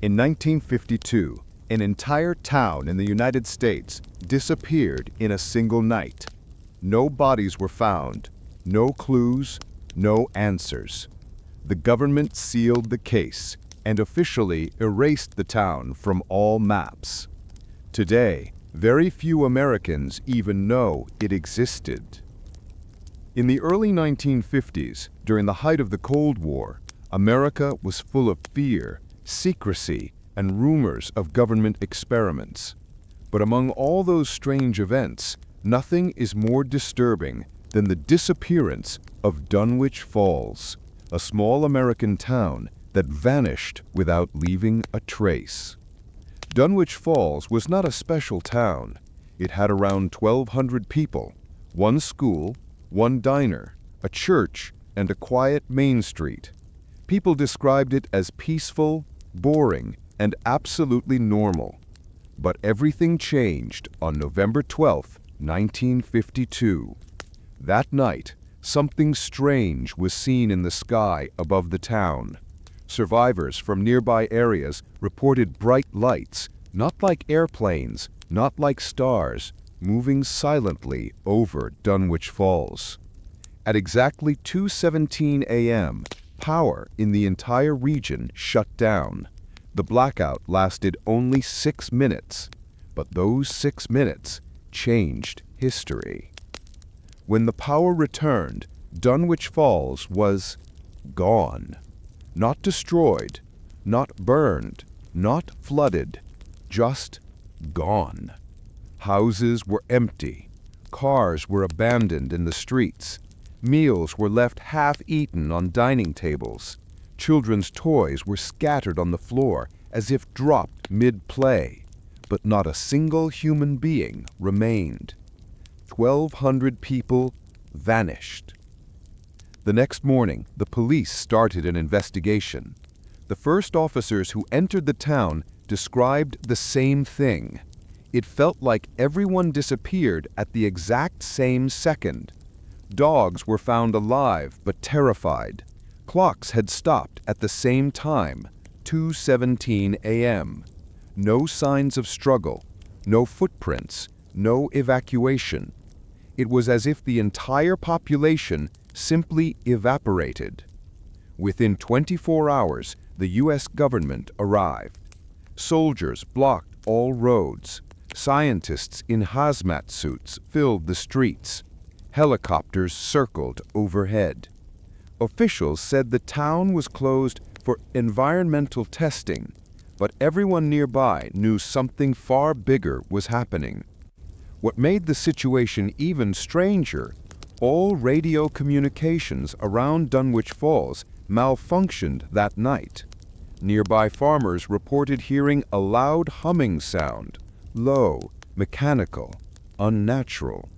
In 1952, an entire town in the United States disappeared in a single night. No bodies were found, no clues, no answers. The government sealed the case and officially erased the town from all maps. Today, very few Americans even know it existed. In the early 1950s, during the height of the Cold War, America was full of fear, secrecy, and rumors of government experiments. But among all those strange events, nothing is more disturbing than the disappearance of Dunwich Falls, a small American town that vanished without leaving a trace. Dunwich Falls was not a special town. It had around 1,200 people, one school, one diner, a church, and a quiet main street. People described it as peaceful, boring, and absolutely normal. But everything changed on November 12, 1952. That night, something strange was seen in the sky above the town. Survivors from nearby areas reported bright lights, not like airplanes, not like stars, moving silently over Dunwich Falls. At exactly 2:17 a.m., power in the entire region shut down. The blackout lasted only 6 minutes, but those 6 minutes changed history. When the power returned, Dunwich Falls was gone. Not destroyed, not burned, not flooded, just gone. Houses were empty, cars were abandoned in the streets, meals were left half-eaten on dining tables, children's toys were scattered on the floor as if dropped mid-play, but not a single human being remained. 1,200 people vanished. The next morning, the police started an investigation. The first officers who entered the town described the same thing. It felt like everyone disappeared at the exact same second. Dogs were found alive but terrified. Clocks had stopped at the same time, 2:17 a.m. No signs of struggle, no footprints, no evacuation. It was as if the entire population simply evaporated. Within 24 hours, the U.S. government arrived. Soldiers blocked all roads. Scientists in hazmat suits filled the streets. Helicopters circled overhead. Officials said the town was closed for environmental testing, but everyone nearby knew something far bigger was happening. What made the situation even stranger, all radio communications around Dunwich Falls malfunctioned that night. Nearby farmers reported hearing a loud humming sound, low, mechanical, unnatural.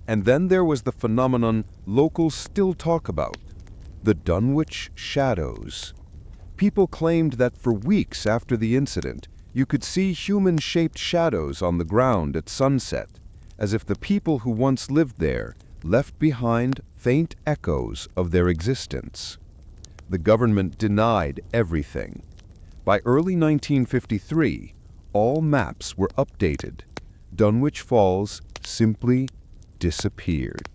And then there was the phenomenon locals still talk about, the Dunwich shadows. People claimed that for weeks after the incident, you could see human-shaped shadows on the ground at sunset, as if the people who once lived there left behind faint echoes of their existence. The government denied everything. By early 1953, all maps were updated. Dunwich Falls simply disappeared.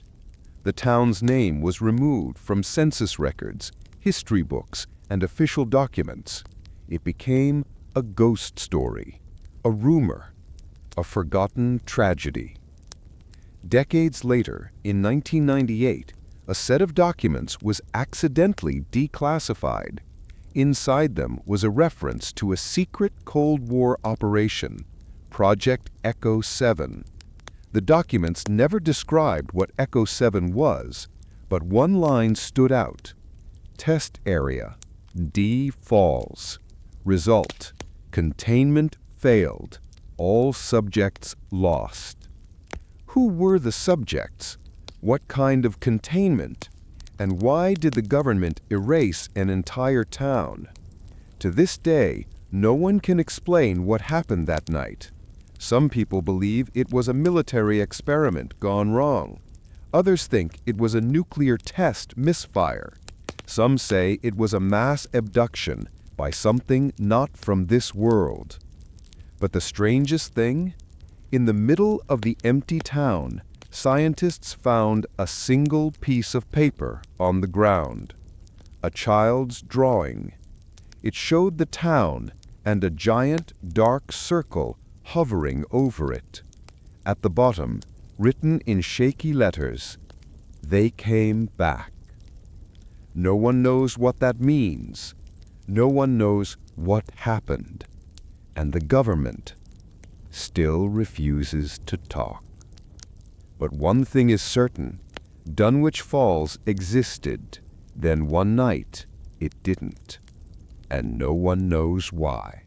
The town's name was removed from census records, history books, and official documents. It became a ghost story, a rumor, a forgotten tragedy. Decades later, in 1998, a set of documents was accidentally declassified. Inside them was a reference to a secret Cold War operation, Project Echo 7. The documents never described what Echo 7 was, but one line stood out. Test area, D Falls. Result, containment failed. All subjects lost. Who were the subjects? What kind of containment? And why did the government erase an entire town? To this day, no one can explain what happened that night. Some people believe it was a military experiment gone wrong. Others think it was a nuclear test misfire. Some say it was a mass abduction by something not from this world. But the strangest thing? In the middle of the empty town, scientists found a single piece of paper on the ground. A child's drawing. It showed the town and a giant dark circle hovering over it. At the bottom, written in shaky letters, "They came back." No one knows what that means. No one knows what happened. And the government still refuses to talk. But one thing is certain, Dunwich Falls existed, then one night it didn't, and no one knows why.